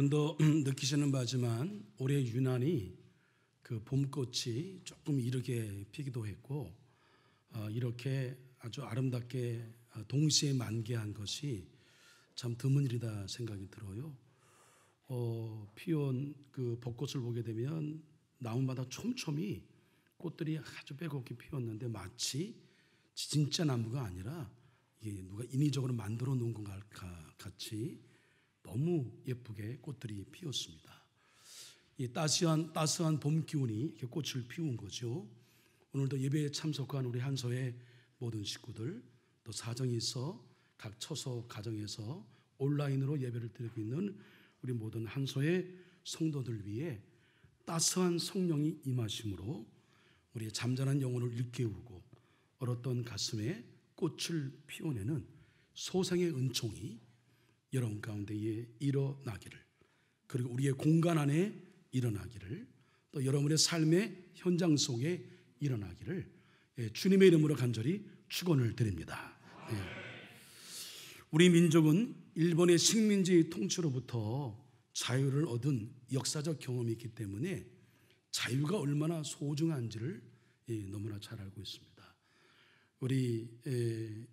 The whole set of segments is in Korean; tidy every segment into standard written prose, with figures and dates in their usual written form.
여러분도 느끼시는 바지만 올해 유난히 그 봄꽃이 조금 이르게 피기도 했고 이렇게 아주 아름답게 동시에 만개한 것이 참 드문 일이다 생각이 들어요. 피온 그 벚꽃을 보게 되면 나무마다 촘촘히 꽃들이 아주 빼곡히 피었는데 마치 진짜 나무가 아니라 이게 누가 인위적으로 만들어 놓은 것 같이 너무 예쁘게 꽃들이 피었습니다. 이 따스한 봄 기운이 이렇게 꽃을 피운 거죠. 오늘도 예배에 참석한 우리 한서의 모든 식구들, 또 사정이 있어 각 처소 가정에서 온라인으로 예배를 드리고 있는 우리 모든 한서의 성도들 위해 따스한 성령이 임하심으로 우리의 잠자는 영혼을 일깨우고 얼었던 가슴에 꽃을 피워내는 소생의 은총이 여러분 가운데에 일어나기를, 그리고 우리의 공간 안에 일어나기를, 또 여러분의 삶의 현장 속에 일어나기를 주님의 이름으로 간절히 축원을 드립니다. 우리 민족은 일본의 식민지 통치로부터 자유를 얻은 역사적 경험이 있기 때문에 자유가 얼마나 소중한지를 너무나 잘 알고 있습니다. 우리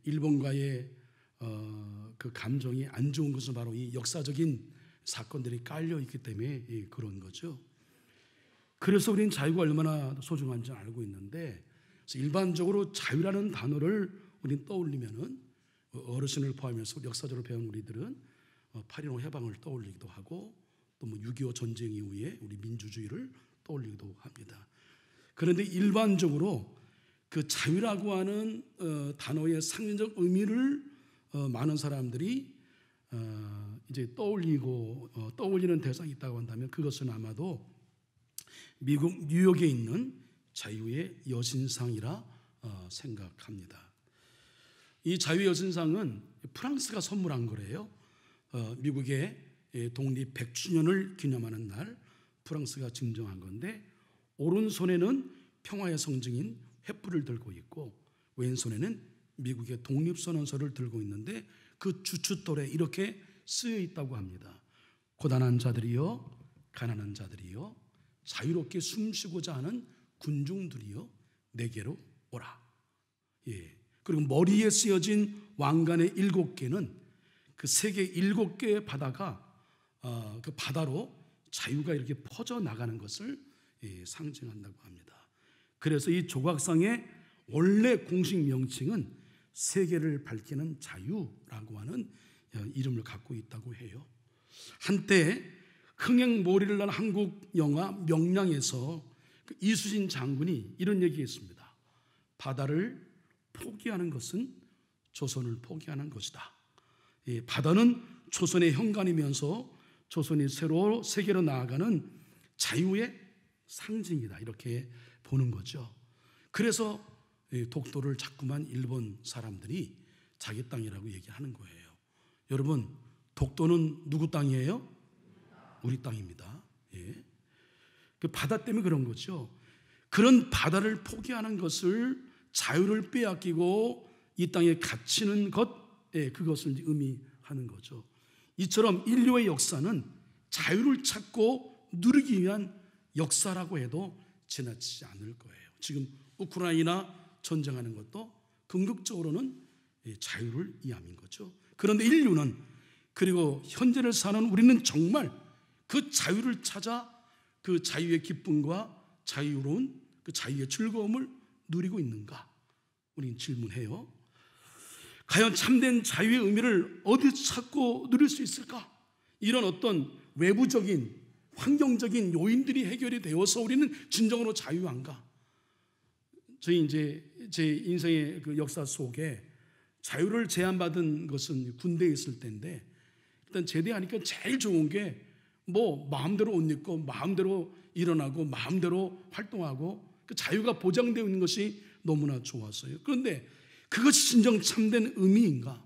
일본과의 그 감정이 안 좋은 것은 바로 이 역사적인 사건들이 깔려 있기 때문에 그런 거죠. 그래서 우리는 자유가 얼마나 소중한지 알고 있는데, 일반적으로 자유라는 단어를 우리는 떠올리면은 어르신을 포함해서 역사적으로 배운 우리들은 8.15 해방을 떠올리기도 하고 또 6.25 전쟁 이후에 우리 민주주의를 떠올리기도 합니다. 그런데 일반적으로 그 자유라고 하는 단어의 상징적 의미를 많은 사람들이 이제 떠올리는 대상이 있다고 한다면 그것은 아마도 미국 뉴욕에 있는 자유의 여신상이라 생각합니다. 이 자유의 여신상은 프랑스가 선물한 거래요. 미국의 독립 100주년을 기념하는 날 프랑스가 증정한 건데, 오른손에는 평화의 상징인 횃불을 들고 있고 왼손에는 미국의 독립선언서를 들고 있는데 그 주춧돌에 이렇게 쓰여 있다고 합니다. 고단한 자들이여, 가난한 자들이여, 자유롭게 숨쉬고자 하는 군중들이여, 내게로 오라. 그리고 머리에 쓰여진 왕관의 7개는 그 세계 7개의 바다가 그 바다로 자유가 이렇게 퍼져 나가는 것을 상징한다고 합니다. 그래서 이 조각상의 원래 공식 명칭은 세계를 밝히는 자유라고 하는 이름을 갖고 있다고 해요. 한때 흥행몰이를 난 한국 영화 명량에서 그 이수진 장군이 이런 얘기했습니다. 바다를 포기하는 것은 조선을 포기하는 것이다. 바다는 조선의 현관이면서 조선이 새로 세계로 나아가는 자유의 상징이다, 이렇게 보는 거죠. 그래서 독도를 자꾸만 일본 사람들이 자기 땅이라고 얘기하는 거예요. 여러분, 독도는 누구 땅이에요? 우리 땅입니다. 그 바다 때문에 그런 거죠. 그런 바다를 포기하는 것을, 자유를 빼앗기고 이 땅에 갇히는 것, 그것을 의미하는 거죠. 이처럼 인류의 역사는 자유를 찾고 누리기 위한 역사라고 해도 지나치지 않을 거예요. 지금 우크라이나 전쟁하는 것도 궁극적으로는 자유를 위함인 거죠. 그런데 인류는, 그리고 현재를 사는 우리는 정말 그 자유를 찾아 그 자유의 기쁨과 자유로운 그 자유의 즐거움을 누리고 있는가? 우리는 질문해요. 과연 참된 자유의 의미를 어디서 찾고 누릴 수 있을까? 이런 어떤 외부적인 환경적인 요인들이 해결이 되어서 우리는 진정으로 자유한가? 저희 이제 제 인생의 그 역사 속에 자유를 제한받은 것은 군대에 있을 때인데, 일단 제대하니까 제일 좋은 게 마음대로 옷 입고 마음대로 일어나고 마음대로 활동하고 그 자유가 보장되어 있는 것이 너무나 좋았어요. 그런데 그것이 진정 참된 의미인가?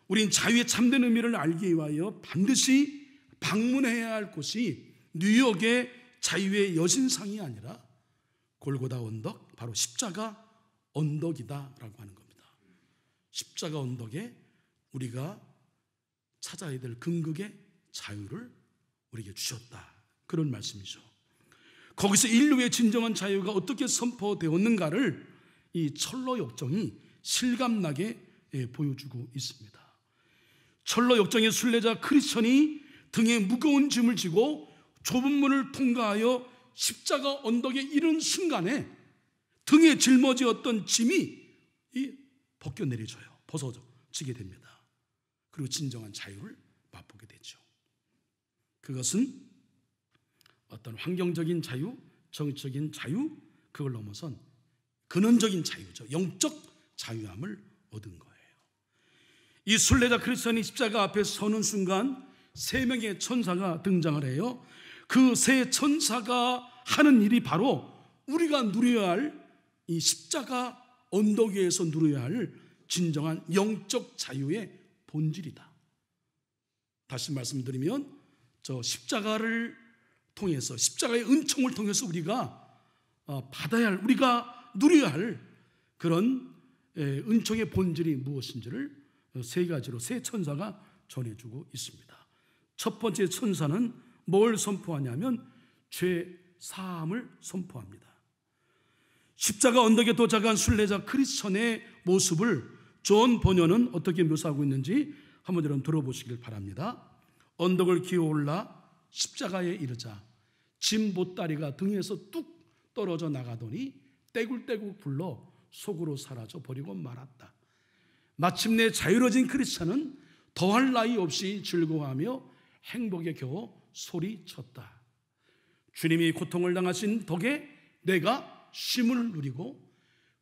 우린 자유의 참된 의미를 알기 위하여 반드시 방문해야 할 곳이 뉴욕의 자유의 여신상이 아니라 골고다 언덕, 바로 십자가 언덕이다라고 하는 겁니다. 십자가 언덕에 우리가 찾아야 될 궁극의 자유를 우리에게 주셨다. 그런 말씀이죠. 거기서 인류의 진정한 자유가 어떻게 선포되었는가를 이 철로 역정이 실감나게 보여주고 있습니다. 철로 역정의 순례자 크리스천이 등에 무거운 짐을 지고 좁은 문을 통과하여 십자가 언덕에 이른 순간에 등에 짊어지었던 짐이 벗겨 내려져요. 벗어지게 됩니다. 그리고 진정한 자유를 맛보게 되죠. 그것은 어떤 환경적인 자유, 정치적인 자유, 그걸 넘어선 근원적인 자유죠. 영적 자유함을 얻은 거예요. 이 순례자 크리스천이 십자가 앞에 서는 순간 세 명의 천사가 등장을 해요. 그 세 천사가 하는 일이 바로 우리가 누려야 할 이 십자가 언덕 위에서 누려야 할 진정한 영적 자유의 본질이다. 다시 말씀드리면 저 십자가를 통해서, 십자가의 은총을 통해서 우리가 받아야 할, 우리가 누려야 할 그런 은총의 본질이 무엇인지를 세 가지로 세 천사가 전해주고 있습니다. 첫 번째 천사는 뭘 선포하냐면 죄 사함을 선포합니다. 십자가 언덕에 도착한 순례자 크리스천의 모습을 존 번연은 어떻게 묘사하고 있는지 한번 여러분 들어보시길 바랍니다. 언덕을 기어올라 십자가에 이르자 짐 보따리가 등에서 뚝 떨어져 나가더니 떼굴떼굴 굴러 속으로 사라져 버리고 말았다. 마침내 자유로워진 크리스천은 더할 나위 없이 즐거워하며 행복에 겨워 소리쳤다. 주님이 고통을 당하신 덕에 내가 쉼을 누리고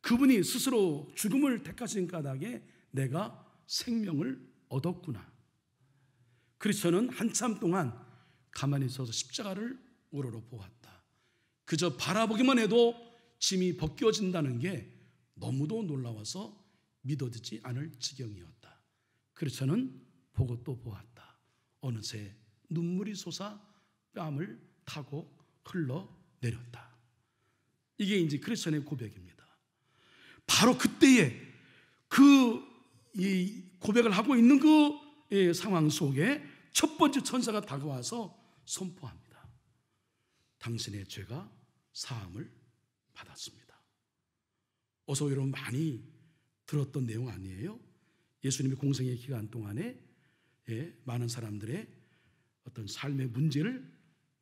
그분이 스스로 죽음을 택하신 까닭에 내가 생명을 얻었구나. 크리스천은 한참 동안 가만히 서서 십자가를 우러러 보았다. 그저 바라보기만 해도 짐이 벗겨진다는 게 너무도 놀라워서 믿어지지 않을 지경이었다. 크리스천은 보고 또 보았다. 어느새 눈물이 솟아 뺨을 타고 흘러내렸다. 이게 이제 크리스천의 고백입니다. 바로 그때에 이 고백을 하고 있는 그 상황 속에 첫 번째 천사가 다가와서 선포합니다. 당신의 죄가 사함을 받았습니다. 어서 여러분 많이 들었던 내용 아니에요? 예수님이 공생의 기간 동안에 많은 사람들의 어떤 삶의 문제를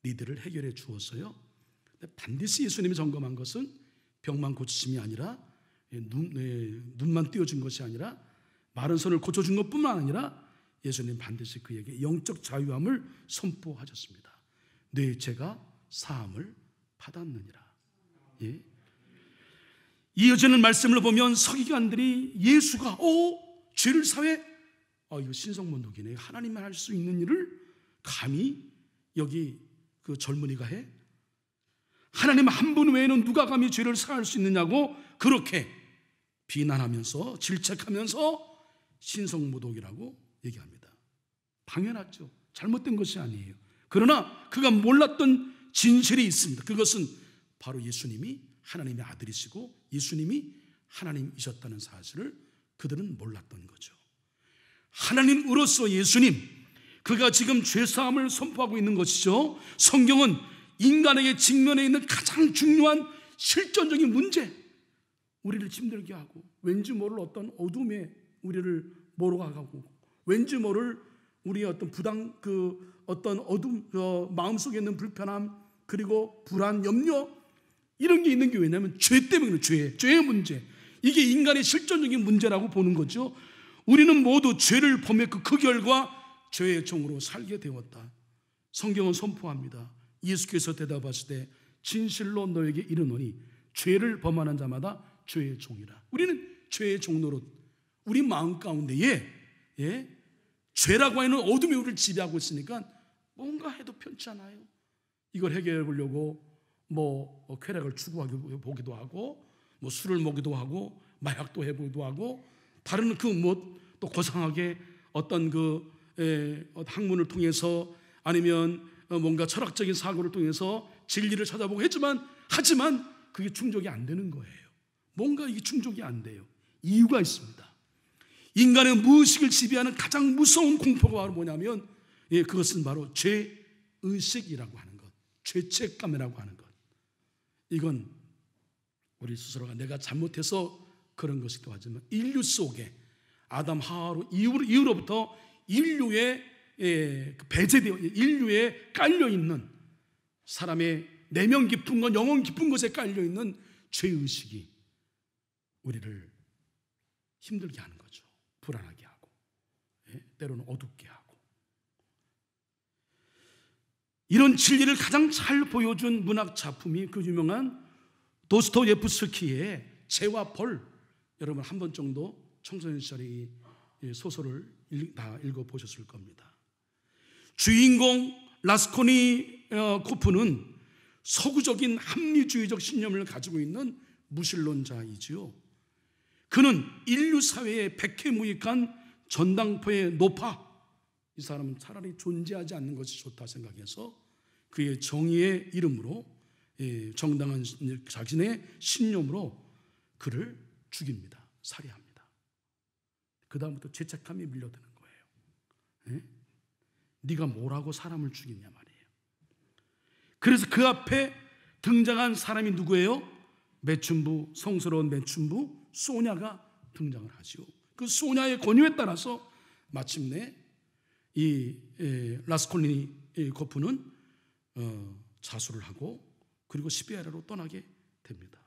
니들을 해결해 주었어요. 반드시 예수님이 점검한 것은 병만 고치심이 아니라 눈만 띄워준 것이 아니라 마른 손을 고쳐준 것뿐만 아니라 예수님 반드시 그에게 영적 자유함을 선포하셨습니다. 내 죄가 사함을 받았느니라. 예. 이어지는 말씀을 보면 서기관들이 예수가 죄를 사해? 이거 신성모독이네. 하나님만 할 수 있는 일을 감히 여기 그 젊은이가 해? 하나님 한 분 외에는 누가 감히 죄를 사할 수 있느냐고 그렇게 비난하면서 질책하면서 신성모독이라고 얘기합니다. 당연하죠. 잘못된 것이 아니에요. 그러나 그가 몰랐던 진실이 있습니다. 그것은 바로 예수님이 하나님의 아들이시고 예수님이 하나님이셨다는 사실을 그들은 몰랐던 거죠. 하나님으로서 예수님, 그가 지금 죄사함을 선포하고 있는 것이죠. 성경은 인간에게 직면해 있는 가장 중요한 실존적인 문제, 우리를 힘들게 하고 왠지 모를 어떤 어둠에 우리를 몰아가고 왠지 모를 우리의 어떤 어떤 어둠, 마음속에 있는 불편함, 그리고 불안, 염려, 이런 게 있는 게 왜냐하면 죄 때문에, 죄의 문제. 이게 인간의 실존적인 문제라고 보는 거죠. 우리는 모두 죄를 범했고 그 결과 죄의 종으로 살게 되었다. 성경은 선포합니다. 예수께서 대답하실 때 진실로 너에게 이르노니 죄를 범하는 자마다 죄의 종이라. 우리는 죄의 종로로 우리 마음 가운데에 죄라고 하는 어둠이 우리를 지배하고 있으니까 뭔가 해도 편치 않아요. 이걸 해결해 보려고 쾌락을 추구하게 보기도 하고 술을 먹기도 하고 마약도 해보기도 하고 다른 또 고상하게 어떤 학문을 통해서 아니면 뭔가 철학적인 사고를 통해서 진리를 찾아보고 하지만 그게 충족이 안 되는 거예요. 뭔가 이게 충족이 안 돼요. 이유가 있습니다. 인간의 무의식을 지배하는 가장 무서운 공포가 바로 뭐냐면 그것은 바로 죄의 의식이라고 하는 것, 죄책감이라고 하는 것, 이건 우리 스스로가 내가 잘못해서 그런 것이기도 하지만 인류 속에 아담 하와로 이후로부터 인류에 배제되어 인류에 깔려 있는 사람의 내면 깊은 것, 영혼 깊은 것에 깔려 있는 죄의식이 우리를 힘들게 하는 거죠. 불안하게 하고, 때로는 어둡게 하고. 이런 진리를 가장 잘 보여준 문학 작품이 그 유명한 도스토예프스키의 죄와 벌. 여러분 한 번 정도 청소년 시절에 이 소설을 다 읽어보셨을 겁니다. 주인공 라스콜니코프는 서구적인 합리주의적 신념을 가지고 있는 무신론자이지요. 그는 인류 사회의 백해무익한 전당포의 노파, 이 사람은 차라리 존재하지 않는 것이 좋다 생각해서 그의 정의의 이름으로 정당한 자신의 신념으로 그를 죽입니다. 살해합니다. 그 다음부터 죄책감이 밀려드는 거예요. 네가 뭐라고 사람을 죽이냐 말이에요. 그래서 그 앞에 등장한 사람이 누구예요? 매춘부, 성스러운 매춘부 소냐가 등장을 하죠. 그 소냐의 권유에 따라서 마침내 이 라스콜니코프는 자수를 하고 그리고 시베리아로 떠나게 됩니다.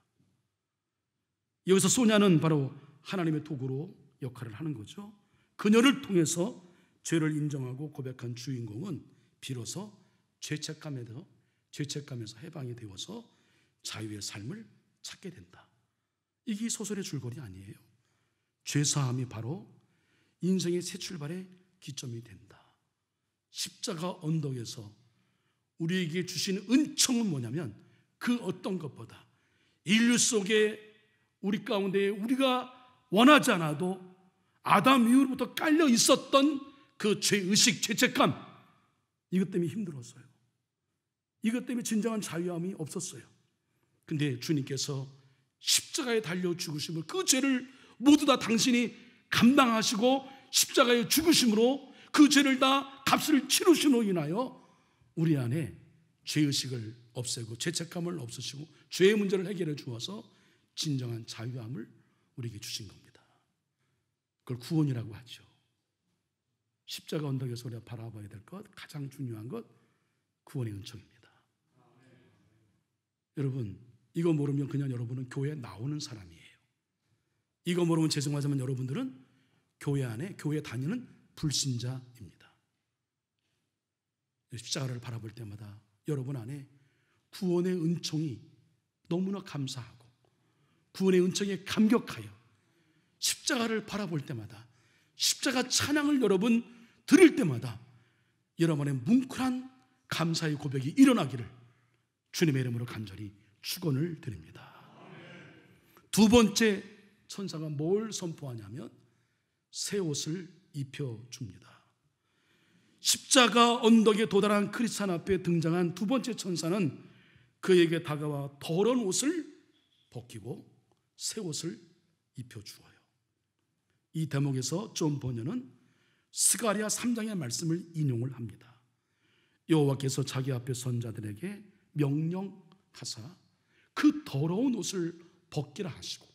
여기서 소냐는 바로 하나님의 도구로 역할을 하는 거죠. 그녀를 통해서 죄를 인정하고 고백한 주인공은 비로소 죄책감에서 해방이 되어서 자유의 삶을 찾게 된다. 이게 소설의 줄거리 아니에요. 죄사함이 바로 인생의 새 출발의 기점이 된다. 십자가 언덕에서 우리에게 주신 은총은 뭐냐면 그 어떤 것보다 인류 속에 우리 가운데 우리가 원하지 않아도 아담 이후부터 깔려 있었던 그 죄의식, 죄책감, 이것 때문에 힘들었어요. 이것 때문에 진정한 자유함이 없었어요. 근데 주님께서 십자가에 달려 죽으심을, 그 죄를 모두 다 당신이 감당하시고 십자가에 죽으심으로 그 죄를 다 값을 치르심으로 인하여 우리 안에 죄의식을 없애고 죄책감을 없애시고 죄의 문제를 해결해 주어서 진정한 자유함을 우리에게 주신 겁니다. 그걸 구원이라고 하죠. 십자가 언덕에서 우리가 바라봐야 될 것, 가장 중요한 것, 구원의 은총입니다. 여러분, 이거 모르면 그냥 여러분은 교회에 나오는 사람이에요. 이거 모르면 죄송하지만 여러분들은 교회 안에, 교회 다니는 불신자입니다. 십자가를 바라볼 때마다 여러분 안에 구원의 은총이 너무나 감사하고 구원의 은총에 감격하여 십자가를 바라볼 때마다, 십자가 찬양을 여러분 들을 때마다 여러분의 뭉클한 감사의 고백이 일어나기를 주님의 이름으로 간절히 축원을 드립니다. 두 번째 천사가 뭘 선포하냐면 새 옷을 입혀줍니다. 십자가 언덕에 도달한 크리스찬 앞에 등장한 두 번째 천사는 그에게 다가와 더러운 옷을 벗기고 새 옷을 입혀주어요. 이 대목에서 존 번연은 스가랴 3장의 말씀을 인용을 합니다. 여호와께서 자기 앞에 선 자들에게 명령하사 그 더러운 옷을 벗기라 하시고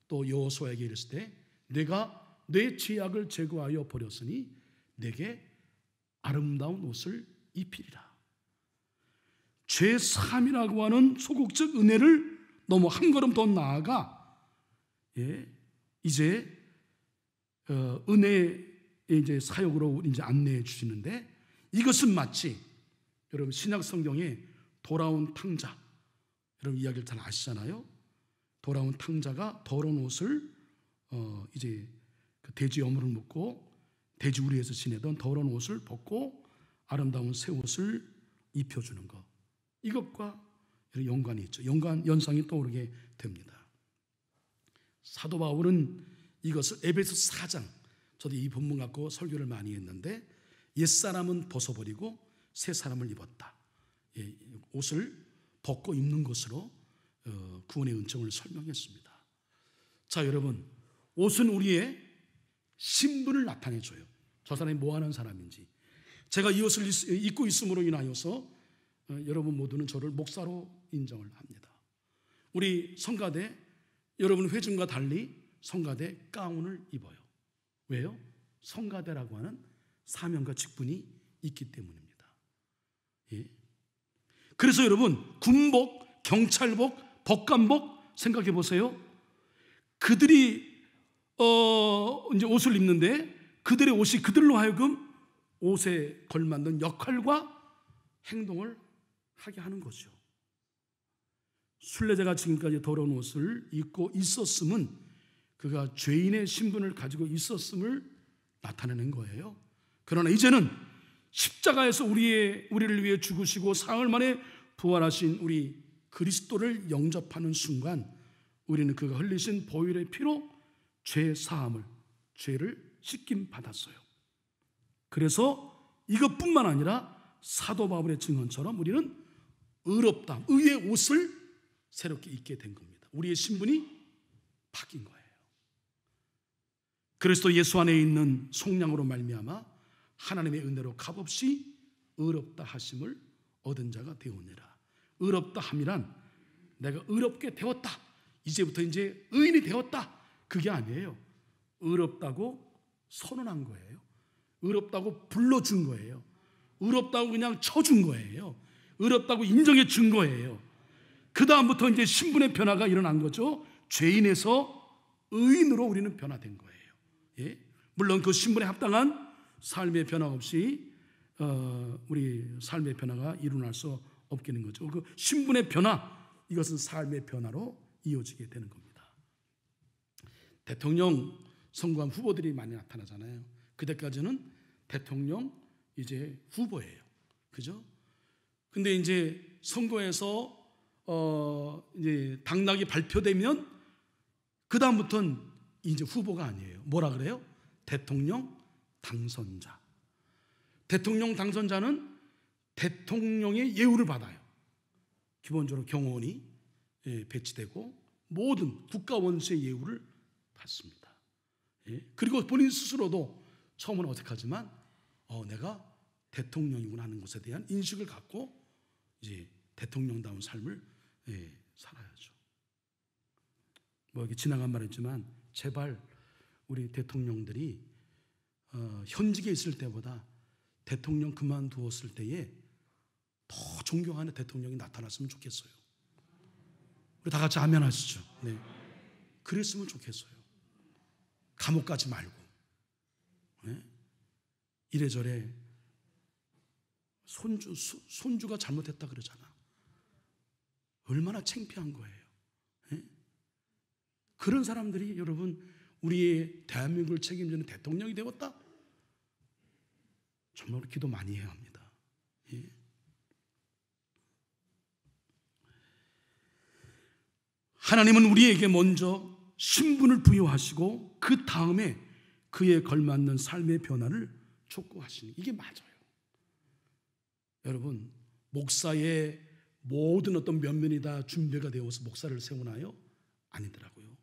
또 여호수아에게 이르시되 내가 내 죄악을 제거하여 버렸으니 내게 아름다운 옷을 입히리라. 죄사함이라고 하는 소극적 은혜를 너무 한 걸음 더 나아가 이제 은혜의 이제 사역으로 이제 안내해 주시는데, 이것은 마치 여러분 신약 성경에 돌아온 탕자, 여러분 이야기를 잘 아시잖아요. 돌아온 탕자가 더러운 옷을 이제 그 돼지 여물을 묶고 돼지 우리에서 지내던 더러운 옷을 벗고 아름다운 새 옷을 입혀주는 것, 이것과 연관이 있죠. 연상이 떠오르게 됩니다. 사도 바울은 이것을 에베소 4장, 저도 이 본문 갖고 설교를 많이 했는데 옛사람은 벗어버리고 새 사람을 입었다, 옷을 벗고 입는 것으로 구원의 은총을 설명했습니다. 자, 여러분, 옷은 우리의 신분을 나타내줘요. 저 사람이 뭐 하는 사람인지, 제가 이 옷을 입고 있음으로 인하여서 여러분 모두는 저를 목사로 인정을 합니다. 우리 성가대, 여러분 회중과 달리 성가대 가운을 입어요. 왜요? 성가대라고 하는 사명과 직분이 있기 때문입니다. 예. 그래서 여러분 군복, 경찰복, 법관복 생각해 보세요. 그들이 이제 옷을 입는데 그들의 옷이 그들로 하여금 옷에 걸맞는 역할과 행동을 하게 하는 거죠. 순례자가 지금까지 더러운 옷을 입고 있었음은 그가 죄인의 신분을 가지고 있었음을 나타내는 거예요. 그러나 이제는 십자가에서 우리를 위해 죽으시고 사흘 만에 부활하신 우리 그리스도를 영접하는 순간 우리는 그가 흘리신 보혈의 피로 죄 사함을, 죄를 씻김 받았어요. 그래서 이것뿐만 아니라 사도 바울의 증언처럼 우리는 의롭다, 의의 옷을 새롭게 입게 된 겁니다. 우리의 신분이 바뀐 거예요. 그리스도 예수 안에 있는 속량으로 말미암아 하나님의 은혜로 값없이 의롭다 하심을 얻은 자가 되오니라. 의롭다 함이란 내가 의롭게 되었다, 이제부터 이제 의인이 되었다, 그게 아니에요. 의롭다고 선언한 거예요. 의롭다고 불러준 거예요. 의롭다고 그냥 쳐준 거예요. 의롭다고 인정해 준 거예요. 그 다음부터 이제 신분의 변화가 일어난 거죠. 죄인에서 의인으로 우리는 변화된 거예요. 예? 물론 그 신분에 합당한 삶의 변화 없이 우리 삶의 변화가 일어날 수 없겠는 거죠. 그 신분의 변화, 이것은 삶의 변화로 이어지게 되는 겁니다. 대통령 선거한 후보들이 많이 나타나잖아요. 그때까지는 대통령 이제 후보예요. 그죠? 근데 이제 선거에서 이제 당락이 발표되면 그다음부터는 이제 후보가 아니에요. 뭐라 그래요? 대통령 당선자. 대통령 당선자는 대통령의 예우를 받아요. 기본적으로 경호원이 배치되고 모든 국가 원수의 예우를 받습니다. 그리고 본인 스스로도 처음은 어색하지만 내가 대통령이구나 하는 것에 대한 인식을 갖고 이제 대통령다운 삶을 살아야죠. 뭐 이렇게 지나간 말이지만 제발 우리 대통령들이 현직에 있을 때보다 대통령 그만두었을 때에 더 존경하는 대통령이 나타났으면 좋겠어요. 우리 다 같이 아멘 하시죠. 네. 그랬으면 좋겠어요. 감옥 가지 말고, 네? 이래저래 손주가 잘못했다 그러잖아. 얼마나 창피한 거예요. 네? 그런 사람들이 여러분 우리의 대한민국을 책임지는 대통령이 되었다? 정말 기도 많이 해야 합니다. 예? 하나님은 우리에게 먼저 신분을 부여하시고 그 다음에 그에 걸맞는 삶의 변화를 촉구하시는, 이게 맞아요. 여러분, 목사의 모든 어떤 면면이 다 준비가 되어서 목사를 세우나요? 아니더라고요.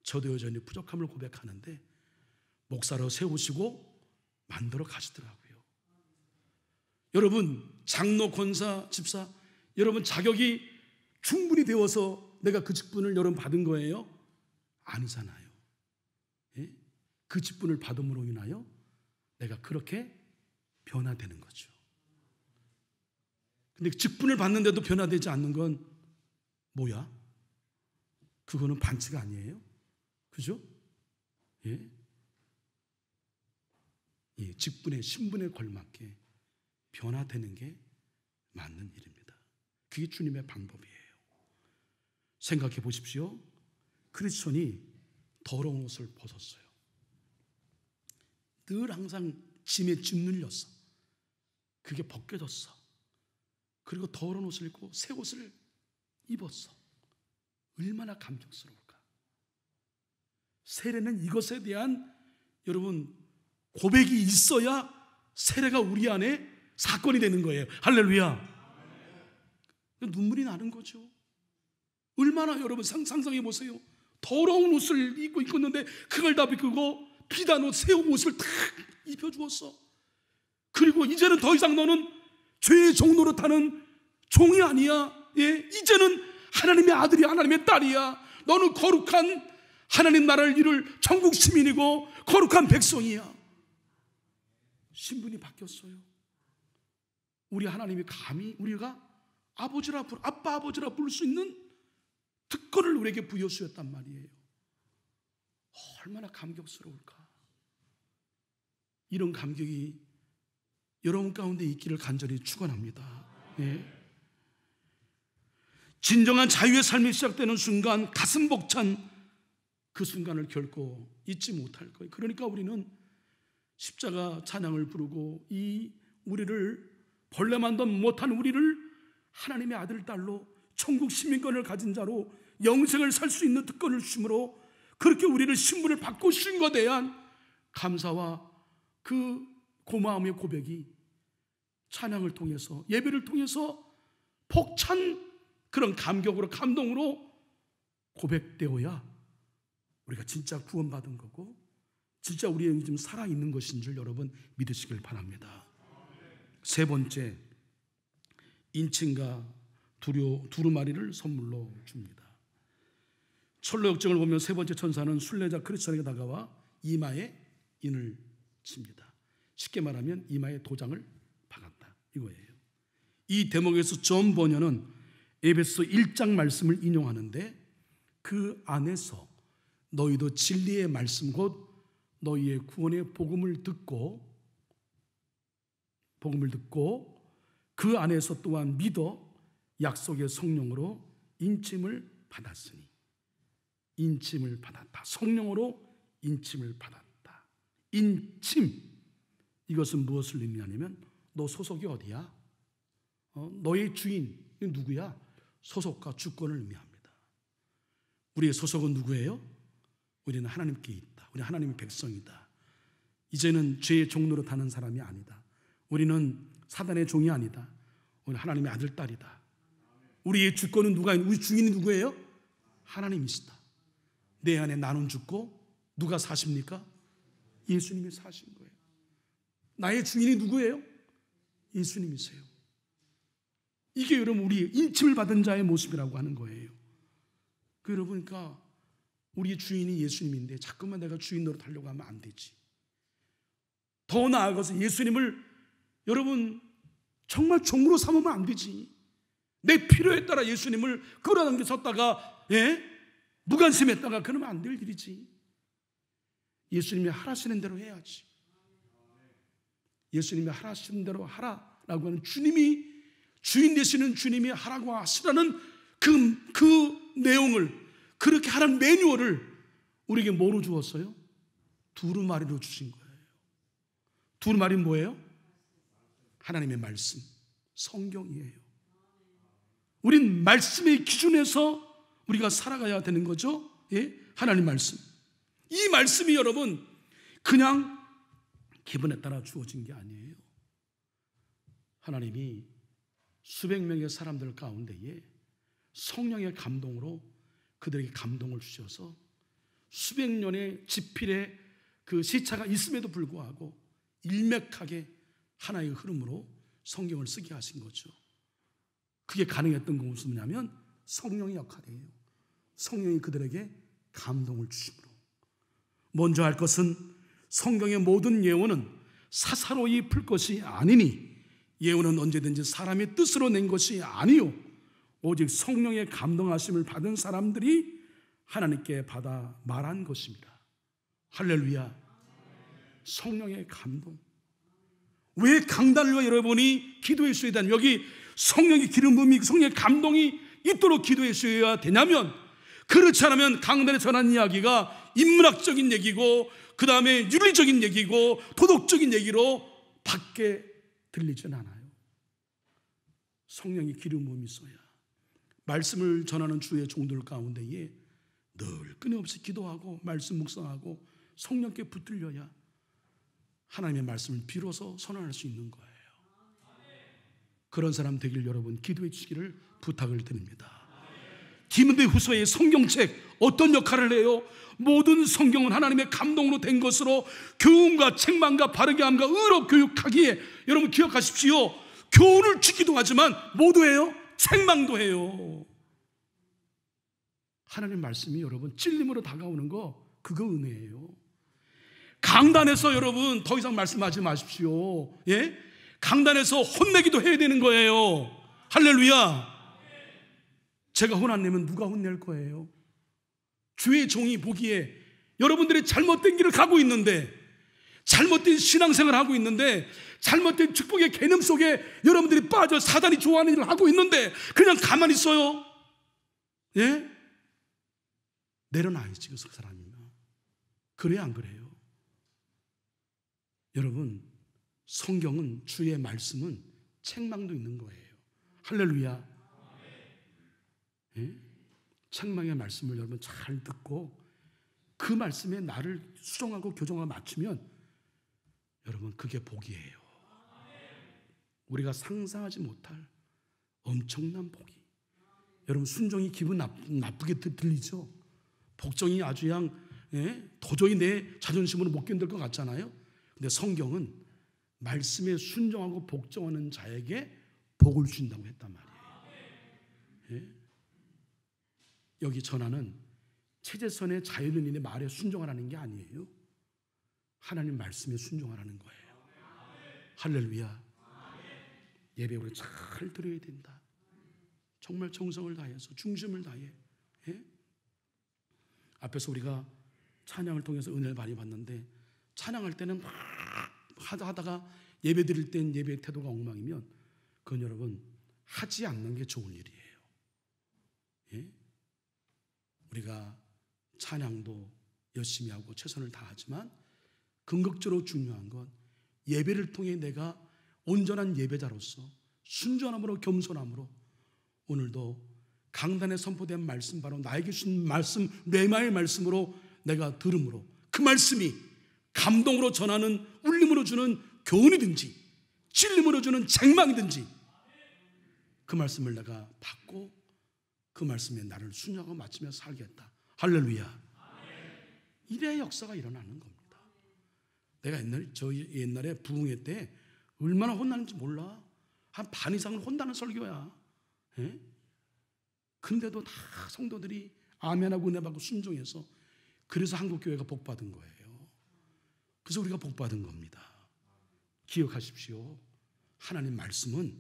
저도 여전히 부족함을 고백하는데 목사로 세우시고 만들어 가시더라고요. 여러분, 장로, 권사, 집사, 여러분 자격이 충분히 되어서 내가 그 직분을 여러분 받은 거예요? 아니잖아요. 예? 그 직분을 받음으로 인하여 내가 그렇게 변화되는 거죠. 근데 직분을 받는데도 변화되지 않는 건 뭐야? 그거는 반칙 아니에요? 그죠? 예? 예, 직분의 신분에 걸맞게 변화되는 게 맞는 일입니다. 그게 주님의 방법이에요. 생각해 보십시오. 크리스천이 더러운 옷을 벗었어요. 늘 항상 짐에 짓눌렸어. 그게 벗겨졌어. 그리고 더러운 옷을 입고 새 옷을 입었어. 얼마나 감격스러울까. 세례는 이것에 대한 여러분 고백이 있어야 세례가 우리 안에 사건이 되는 거예요. 할렐루야. 눈물이 나는 거죠. 얼마나 여러분 상상해 보세요. 더러운 옷을 입고 있는데 그걸 다 벗기고 비단 옷, 새 옷을 다 입혀주었어. 그리고 이제는 더 이상 너는 죄의 종 노릇하는 종이 아니야. 이제는 하나님의 아들이야, 하나님의 딸이야. 너는 거룩한 하나님 나라를 이룰 천국 시민이고 거룩한 백성이야. 신분이 바뀌었어요. 우리 하나님이 감히 우리가 아빠 아버지라 부를 수 있는 특권을 우리에게 부여주셨단 말이에요. 얼마나 감격스러울까. 이런 감격이 여러분 가운데 있기를 간절히 축원합니다. 진정한 자유의 삶이 시작되는 순간, 가슴 벅찬 그 순간을 결코 잊지 못할 거예요. 그러니까 우리는 십자가 찬양을 부르고 이 우리를 벌레만도 못한 우리를 하나님의 아들 딸로 천국 시민권을 가진 자로 영생을 살 수 있는 특권을 주심으로 그렇게 우리를 신분을 바꾸신 것에 대한 감사와 그 고마움의 고백이 찬양을 통해서, 예배를 통해서 벅찬 그런 감격으로, 감동으로 고백되어야 우리가 진짜 구원받은 거고 진짜 우리의 영이 좀 살아있는 것인 줄 여러분 믿으시길 바랍니다. 세 번째, 인친과 두루마리를 선물로 줍니다. 철로 역정을 보면 세 번째 천사는 순례자 크리스천에게 다가와 이마에 인을 칩니다. 쉽게 말하면 이마에 도장을 박았다 이거예요. 이 대목에서 존 버녀는 에베소 1장 말씀을 인용하는데 그 안에서 너희도 진리의 말씀 곧 너희의 구원의 복음을 듣고 그 안에서 또한 믿어 약속의 성령으로 인침을 받았으니, 인침을 받았다. 성령으로 인침을 받았다. 인침, 이것은 무엇을 의미하냐면 너 소속이 어디야? 너의 주인 누구야? 소속과 주권을 의미합니다. 우리의 소속은 누구예요? 우리는 하나님께 있다. 우리 하나님의 백성이다. 이제는 죄의 종 노릇하는 사람이 아니다. 우리는 사단의 종이 아니다. 우리는 하나님의 아들, 딸이다. 우리의 주권은 우리 주인이 누구예요? 하나님이시다. 내 안에 나는 죽고 누가 사십니까? 예수님이 사신 거예요. 나의 주인이 누구예요? 예수님이세요. 이게 여러분 우리 인침을 받은 자의 모습이라고 하는 거예요. 그러니까 우리의 주인이 예수님인데 자꾸만 내가 주인 노릇하려고 하면 안 되지. 더 나아가서 예수님을 여러분 정말 종으로 삼으면 안 되지. 내 필요에 따라 예수님을 끌어당겨 섰다가 무관심했다가 그러면 안 될 일이지. 예수님이 하라시는 대로 해야지. 예수님이 하라시는 대로 하라라고 하는 주님이, 주인 되시는 주님이 하라고 하시라는 그 내용을, 그렇게 하라는 매뉴얼을 우리에게 뭐로 주었어요? 두루마리로 주신 거예요. 두루마리는 뭐예요? 하나님의 말씀, 성경이에요. 우린 말씀의 기준에서 우리가 살아가야 되는 거죠. 하나님 말씀. 이 말씀이 여러분 그냥 기분에 따라 주어진 게 아니에요. 하나님이 수백 명의 사람들 가운데에 성령의 감동으로 그들에게 감동을 주셔서 수백 년의 지필의 그 시차가 있음에도 불구하고 일맥하게 하나의 흐름으로 성경을 쓰게 하신 거죠. 그게 가능했던 건 무슨 뭐냐면 성령의 역할이에요. 성령이 그들에게 감동을 주심으로. 먼저 할 것은 성경의 모든 예언은 사사로이 풀 것이 아니니, 예언은 언제든지 사람의 뜻으로 낸 것이 아니요 오직 성령의 감동하심을 받은 사람들이 하나님께 받아 말한 것입니다. 할렐루야. 성령의 감동. 왜 강단을 여러분이 기도해 주셔야 되냐면, 여기 성령의 기름 부음이, 성령의 감동이 있도록 기도해 주셔야 되냐면, 그렇지 않으면 강단에 전한 이야기가 인문학적인 얘기고 그 다음에 윤리적인 얘기고 도덕적인 얘기로 밖에 들리진 않아요. 성령의 기름 부음이 있어야 말씀을 전하는 주의 종들 가운데에 늘 끊임없이 기도하고 말씀 묵상하고 성령께 붙들려야 하나님의 말씀을 비로소 선언할 수 있는 거예요. 그런 사람 되길 여러분 기도해 주시기를 부탁을 드립니다. 디모데후서의 성경책 어떤 역할을 해요? 모든 성경은 하나님의 감동으로 된 것으로 교훈과 책망과 바르게 함과 의로 교육하기에, 여러분 기억하십시오. 교훈을 주기도 하지만 모두 해요? 책망도 해요. 하나님 말씀이 여러분 찔림으로 다가오는 거, 그거 은혜예요. 강단에서 여러분 더 이상 말씀하지 마십시오. 예? 강단에서 혼내기도 해야 되는 거예요. 할렐루야. 제가 혼 안 내면 누가 혼낼 거예요? 주의 종이 보기에 여러분들이 잘못된 길을 가고 있는데, 잘못된 신앙생활을 하고 있는데, 잘못된 축복의 개념 속에 여러분들이 빠져 사단이 좋아하는 일을 하고 있는데 그냥 가만히 있어요? 예? 내려놔야지 그 사람이면. 그래야 안 그래요? 여러분, 성경은, 주의 말씀은 책망도 있는 거예요. 할렐루야. 예? 책망의 말씀을 여러분 잘 듣고 그 말씀에 나를 수정하고 교정하고 맞추면 여러분 그게 복이에요. 우리가 상상하지 못할 엄청난 복이. 여러분 순종이 기분 나쁘게 들리죠? 복종이 아주 그냥 도저히 내 자존심으로 못 견딜 것 같잖아요. 근데 성경은 말씀에 순종하고 복종하는 자에게 복을 준다고 했단 말이에요. 예? 여기 전하는 최재선의 자유는인의 말에 순종하라는 게 아니에요. 하나님 말씀에 순종하라는 거예요. 할렐루야. 예배 우리 잘 드려야 된다. 정말 정성을 다해서, 중심을 다해. 예? 앞에서 우리가 찬양을 통해서 은혜를 많이 받는데, 찬양할 때는 막 하다가 예배 드릴 땐 예배 태도가 엉망이면 그건 여러분 하지 않는 게 좋은 일이에요. 예? 우리가 찬양도 열심히 하고 최선을 다하지만 궁극적으로 중요한 건 예배를 통해 내가 온전한 예배자로서 순전함으로 겸손함으로 오늘도 강단에 선포된 말씀, 바로 나에게 주신 말씀, 뇌마의 말씀으로 내가 들음으로 그 말씀이 감동으로 전하는, 울림으로 주는 교훈이든지 찔림으로 주는 책망이든지 그 말씀을 내가 받고 그 말씀에 나를 순종하고 맞추며 살겠다. 할렐루야. 이래야 역사가 일어나는 겁니다. 내가 옛날에 부흥회 때 얼마나 혼나는지 몰라. 한 반 이상을 혼나는 설교야. 예? 근데도 다 성도들이 아멘하고 은혜받고 순종해서, 그래서 한국교회가 복받은 거예요. 그래서 우리가 복받은 겁니다. 기억하십시오. 하나님 말씀은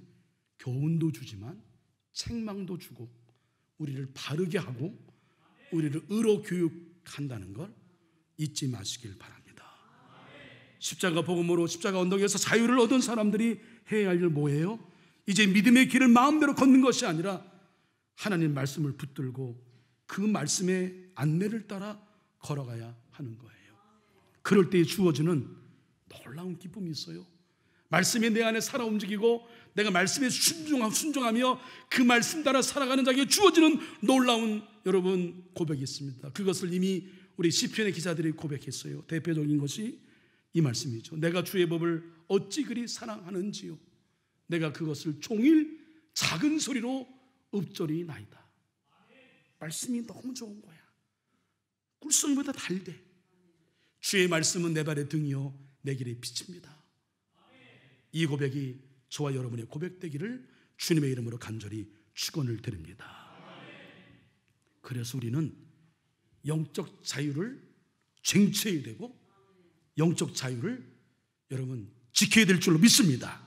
교훈도 주지만 책망도 주고 우리를 바르게 하고 우리를 의로 교육한다는 걸 잊지 마시길 바랍니다. 십자가 복음으로 십자가 언덕에서 자유를 얻은 사람들이 해야 할 일 뭐예요? 이제 믿음의 길을 마음대로 걷는 것이 아니라 하나님 말씀을 붙들고 그 말씀의 안내를 따라 걸어가야 하는 거예요. 그럴 때 주어지는 놀라운 기쁨이 있어요. 말씀이 내 안에 살아 움직이고 내가 말씀에 순종하며 그 말씀 따라 살아가는 자에게 주어지는 놀라운 여러분 고백이 있습니다. 그것을 이미 우리 시편의 기자들이 고백했어요. 대표적인 것이 이 말씀이죠. 내가 주의 법을 어찌 그리 사랑하는지요. 내가 그것을 종일 작은 소리로 읊조리나이다. 말씀이 너무 좋은 거야. 꿀송이보다 달대. 주의 말씀은 내 발의 등이요 내 길의 빛입니다. 이 고백이 저와 여러분의 고백되기를 주님의 이름으로 간절히 축원을 드립니다. 그래서 우리는 영적 자유를 쟁취해야 되고 영적 자유를 여러분 지켜야 될 줄로 믿습니다.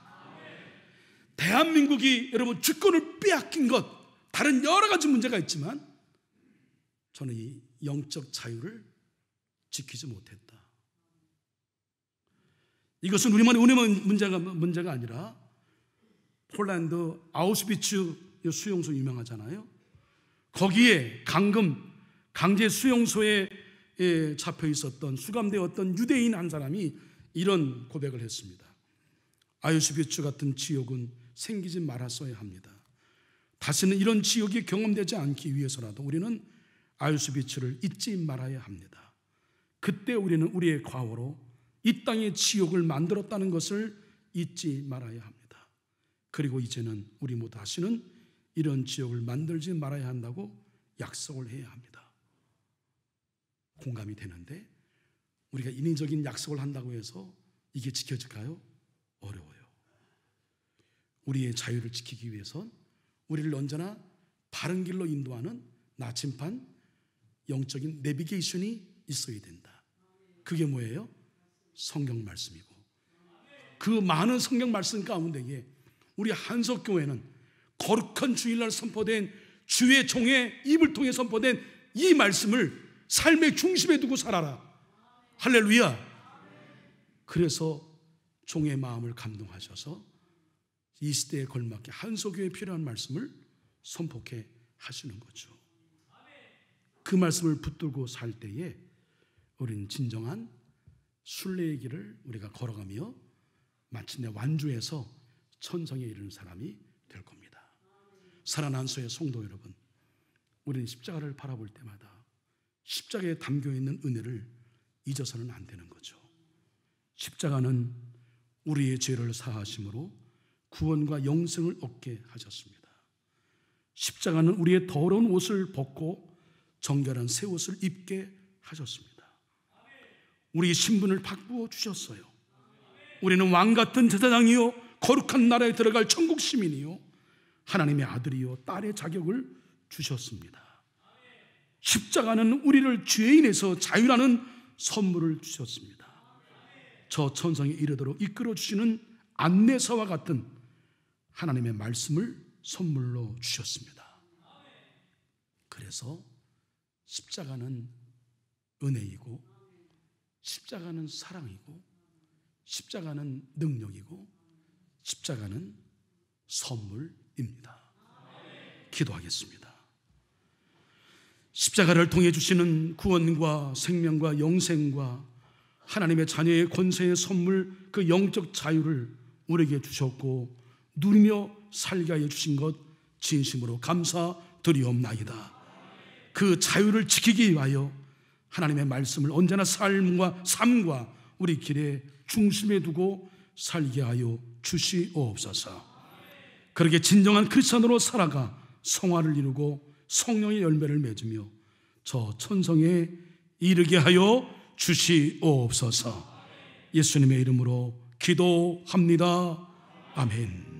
대한민국이 여러분 주권을 빼앗긴 것, 다른 여러 가지 문제가 있지만 저는 이 영적 자유를 지키지 못했다. 이것은 우리만의 은혜만 문제가 아니라 폴란드 아우슈비츠 수용소 유명하잖아요. 거기에 강제 수용소에 잡혀 있었던, 수감되었던 유대인 한 사람이 이런 고백을 했습니다. 아우슈비츠 같은 지옥은 생기지 말았어야 합니다. 다시는 이런 지옥이 경험되지 않기 위해서라도 우리는 아우슈비츠를 잊지 말아야 합니다. 그때 우리는 우리의 과오로 이 땅의 지옥을 만들었다는 것을 잊지 말아야 합니다. 그리고 이제는 우리 모두 다시는 이런 지옥을 만들지 말아야 한다고 약속을 해야 합니다. 공감이 되는데 우리가 인위적인 약속을 한다고 해서 이게 지켜질까요? 어려워요. 우리의 자유를 지키기 위해선 우리를 언제나 바른 길로 인도하는 나침반, 영적인 내비게이션이 있어야 된다. 그게 뭐예요? 성경 말씀이고, 그 많은 성경 말씀 가운데에 우리 한석교회는 거룩한 주일날 선포된 주의 종의 입을 통해 선포된 이 말씀을 삶의 중심에 두고 살아라. 할렐루야. 그래서 종의 마음을 감동하셔서 이 시대에 걸맞게 한석교회에 필요한 말씀을 선포케 하시는 거죠. 그 말씀을 붙들고 살 때에 우리는 진정한 순례의 길을 우리가 걸어가며 마침내 완주해서 천성에 이르는 사람이 될 겁니다. 사랑하는 소의 성도 여러분, 우리는 십자가를 바라볼 때마다 십자가에 담겨있는 은혜를 잊어서는 안 되는 거죠. 십자가는 우리의 죄를 사하심으로 구원과 영생을 얻게 하셨습니다. 십자가는 우리의 더러운 옷을 벗고 정결한 새 옷을 입게 하셨습니다. 우리의 신분을 바꾸어 주셨어요. 우리는 왕같은 제사장이요 거룩한 나라에 들어갈 천국 시민이요 하나님의 아들이요 딸의 자격을 주셨습니다. 십자가는 우리를 죄인에서 자유라는 선물을 주셨습니다. 저 천성에 이르도록 이끌어 주시는 안내사와 같은 하나님의 말씀을 선물로 주셨습니다. 그래서 십자가는 은혜이고, 십자가는 사랑이고, 십자가는 능력이고, 십자가는 선물입니다. 기도하겠습니다. 십자가를 통해 주시는 구원과 생명과 영생과 하나님의 자녀의 권세의 선물, 그 영적 자유를 우리에게 주셨고 누리며 살게 하여 주신 것 진심으로 감사드리옵나이다. 그 자유를 지키기 위하여 하나님의 말씀을 언제나 삶과 우리 길의 중심에 두고 살게 하여 주시옵소서. 그렇게 진정한 크리스천으로 살아가 성화를 이루고 성령의 열매를 맺으며 저 천성에 이르게 하여 주시옵소서. 예수님의 이름으로 기도합니다. 아멘.